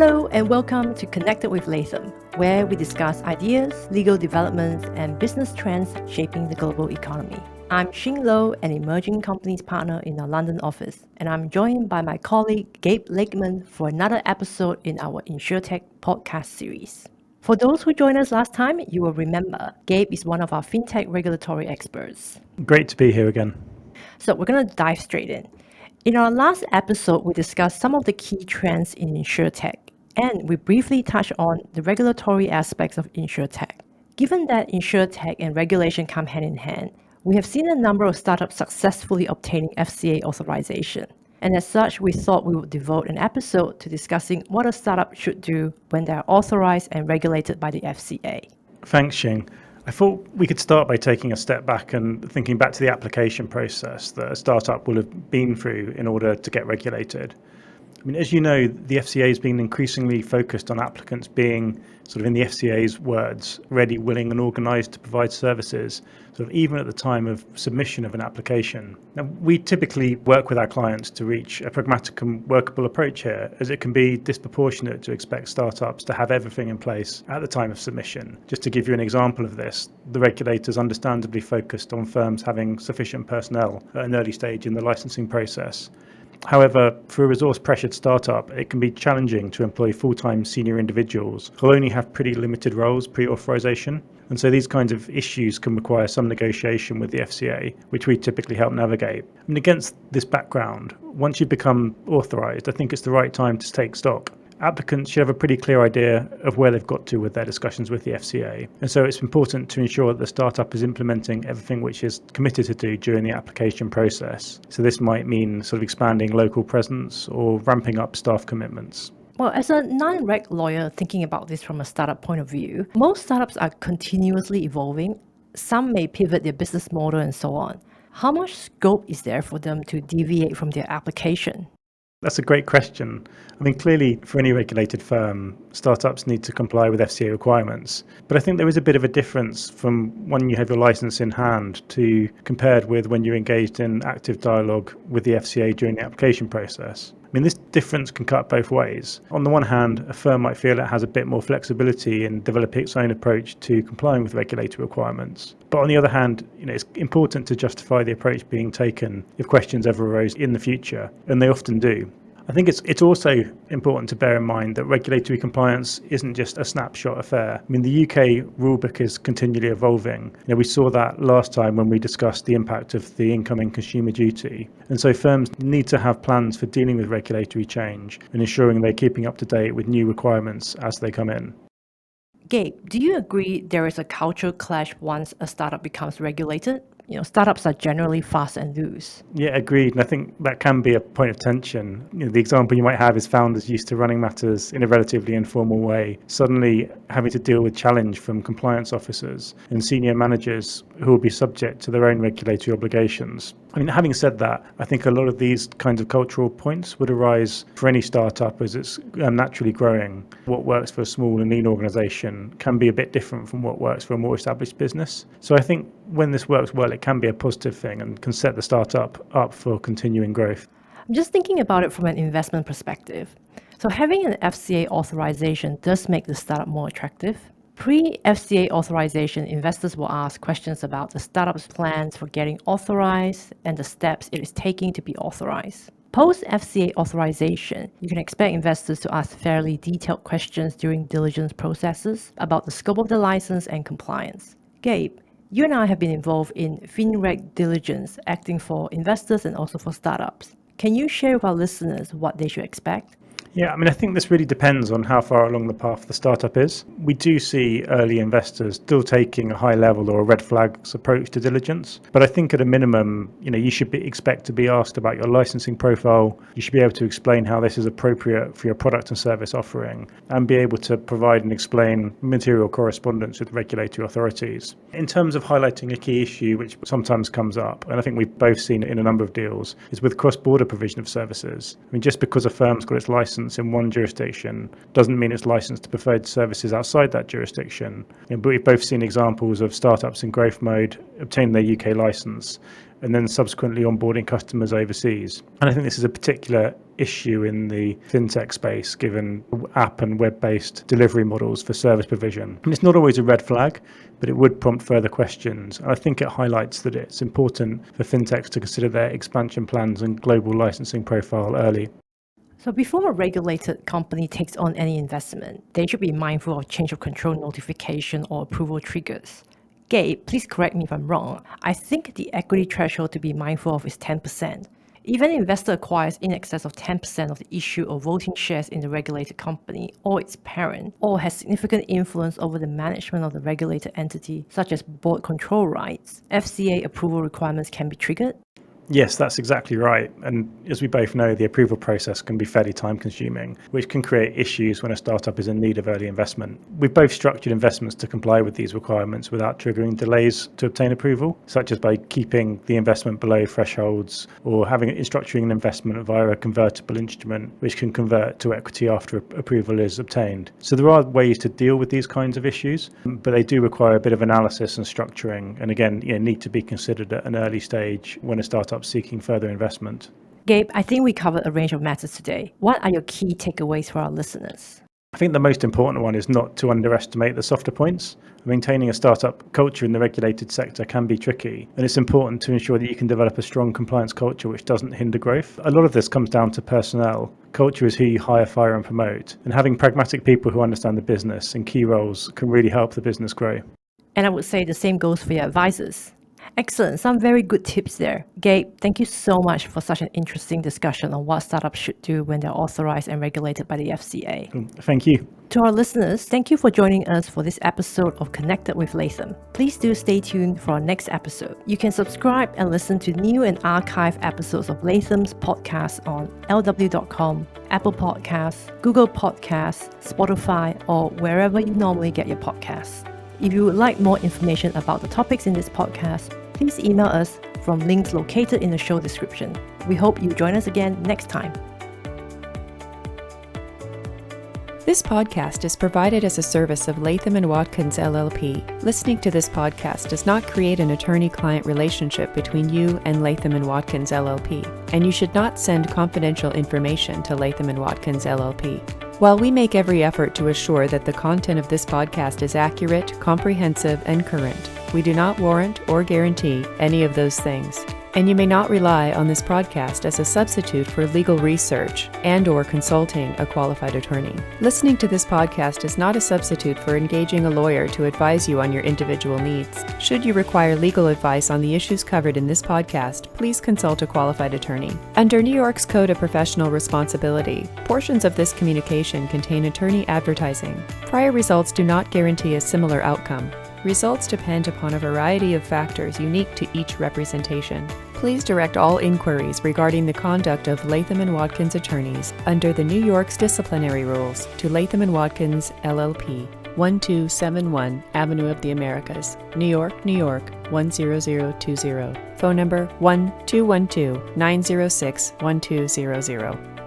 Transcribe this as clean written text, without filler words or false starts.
Hello and welcome to Connected with Latham, where we discuss ideas, legal developments, and business trends shaping the global economy. I'm Xing Lo, an emerging companies partner in our London office, and I'm joined by my colleague Gabe Lakeman for another episode in our Insurtech podcast series. For those who joined us last time, you will remember Gabe is one of our fintech regulatory experts. Great to be here again. So we're going to dive straight in. In our last episode, we discussed some of the key trends in Insurtech, and we briefly touched on the regulatory aspects of Insurtech. Given that Insurtech and regulation come hand in hand, we have seen a number of startups successfully obtaining FCA authorization. And as such, we thought we would devote an episode to discussing what a startup should do when they are authorized and regulated by the FCA. Thanks, Xing. I thought we could start by taking a step back and thinking back to the application process that a startup will have been through in order to get regulated. I mean, as you know, the FCA has been increasingly focused on applicants being, sort of in the FCA's words, ready, willing and organised to provide services, sort of even at the time of submission of an application. Now, we typically work with our clients to reach a pragmatic and workable approach here, as it can be disproportionate to expect startups to have everything in place at the time of submission. Just to give you an example of this, the regulators understandably focused on firms having sufficient personnel at an early stage in the licensing process. However, for a resource-pressured startup, it can be challenging to employ full-time senior individuals who only have pretty limited roles pre-authorization. And so these kinds of issues can require some negotiation with the FCA, which we typically help navigate. And against this background, once you become authorized, I think it's the right time to take stock. Applicants should have a pretty clear idea of where they've got to with their discussions with the FCA. And so it's important to ensure that the startup is implementing everything which is committed to do during the application process. So this might mean sort of expanding local presence or ramping up staff commitments. Well, as a non-reg lawyer thinking about this from a startup point of view, most startups are continuously evolving. Some may pivot their business model and so on. How much scope is there for them to deviate from their application? That's a great question. I mean, clearly, for any regulated firm, startups need to comply with FCA requirements. But I think there is a bit of a difference from when you have your license in hand to compared with when you're engaged in active dialogue with the FCA during the application process. I mean, this difference can cut both ways. On the one hand, a firm might feel it has a bit more flexibility in developing its own approach to complying with regulatory requirements. But on the other hand, it's important to justify the approach being taken if questions ever arose in the future, and they often do. I think it's also important to bear in mind that regulatory compliance isn't just a snapshot affair. I mean, the UK rulebook is continually evolving. We saw that last time when we discussed the impact of the incoming consumer duty. And so firms need to have plans for dealing with regulatory change and ensuring they're keeping up to date with new requirements as they come in. Gabe, do you agree there is a cultural clash once a startup becomes regulated? Startups are generally fast and loose. Yeah, agreed. And I think that can be a point of tension. The example you might have is founders used to running matters in a relatively informal way, suddenly having to deal with challenge from compliance officers and senior managers who will be subject to their own regulatory obligations. I mean, having said that, I think a lot of these kinds of cultural points would arise for any startup as it's naturally growing. What works for a small and lean organization can be a bit different from what works for a more established business. So I think when this works well, it can be a positive thing and can set the startup up for continuing growth. I'm just thinking about it from an investment perspective. So having an FCA authorization does make the startup more attractive. Pre-FCA authorization, investors will ask questions about the startup's plans for getting authorized and the steps it is taking to be authorized. Post-FCA authorization, you can expect investors to ask fairly detailed questions during diligence processes about the scope of the license and compliance. Gabe, you and I have been involved in FinReg diligence, acting for investors and also for startups. Can you share with our listeners what they should expect? Yeah, I mean, I think this really depends on how far along the path the startup is. We do see early investors still taking a high level or a red flags approach to diligence. But I think at a minimum, you should expect to be asked about your licensing profile. You should be able to explain how this is appropriate for your product and service offering and be able to provide and explain material correspondence with regulatory authorities. In terms of highlighting a key issue, which sometimes comes up, and I think we've both seen it in a number of deals, is with cross-border provision of services. I mean, just because a firm's got its license license in one jurisdiction doesn't mean it's licensed to provide services outside that jurisdiction. But we've both seen examples of startups in growth mode obtaining their UK license and then subsequently onboarding customers overseas. And I think this is a particular issue in the fintech space, given app and web-based delivery models for service provision. And it's not always a red flag, but it would prompt further questions. And I think it highlights that it's important for fintechs to consider their expansion plans and global licensing profile early. So before a regulated company takes on any investment, they should be mindful of change of control notification or approval triggers. Gabe, please correct me if I'm wrong. I think the equity threshold to be mindful of is 10%. If an investor acquires in excess of 10% of the issue or voting shares in the regulated company or its parent, or has significant influence over the management of the regulated entity, such as board control rights, FCA approval requirements can be triggered. Yes, that's exactly right. And as we both know, the approval process can be fairly time-consuming, which can create issues when a startup is in need of early investment. We've both structured investments to comply with these requirements without triggering delays to obtain approval, such as by keeping the investment below thresholds or structuring an investment via a convertible instrument, which can convert to equity after approval is obtained. So there are ways to deal with these kinds of issues, but they do require a bit of analysis and structuring, and again, need to be considered at an early stage when a startup seeking further investment. Gabe, I think we covered a range of matters today. What are your key takeaways for our listeners? I think the most important one is not to underestimate the softer points. Maintaining a startup culture in the regulated sector can be tricky, and it's important to ensure that you can develop a strong compliance culture which doesn't hinder growth. A lot of this comes down to personnel. Culture is who you hire, fire, and promote, and having pragmatic people who understand the business in key roles can really help the business grow. And I would say the same goes for your advisors. Excellent. Some very good tips there. Gabe, thank you so much for such an interesting discussion on what startups should do when they're authorized and regulated by the FCA. Thank you. To our listeners, thank you for joining us for this episode of Connected with Latham. Please do stay tuned for our next episode. You can subscribe and listen to new and archived episodes of Latham's podcast on lw.com, Apple Podcasts, Google Podcasts, Spotify, or wherever you normally get your podcasts. If you would like more information about the topics in this podcast, please email us from links located in the show description. We hope you join us again next time. This podcast is provided as a service of Latham & Watkins LLP. Listening to this podcast does not create an attorney-client relationship between you and Latham & Watkins LLP, and you should not send confidential information to Latham & Watkins LLP. While we make every effort to assure that the content of this podcast is accurate, comprehensive, and current, we do not warrant or guarantee any of those things. And you may not rely on this podcast as a substitute for legal research and/or consulting a qualified attorney. Listening to this podcast is not a substitute for engaging a lawyer to advise you on your individual needs. Should you require legal advice on the issues covered in this podcast, please consult a qualified attorney. Under New York's Code of Professional Responsibility, portions of this communication contain attorney advertising. Prior results do not guarantee a similar outcome. Results depend upon a variety of factors unique to each representation. Please direct all inquiries regarding the conduct of Latham & Watkins attorneys under the New York's disciplinary rules to Latham & Watkins LLP, 1271 Avenue of the Americas, New York, New York, 10020. Phone number 1-212-906-1200.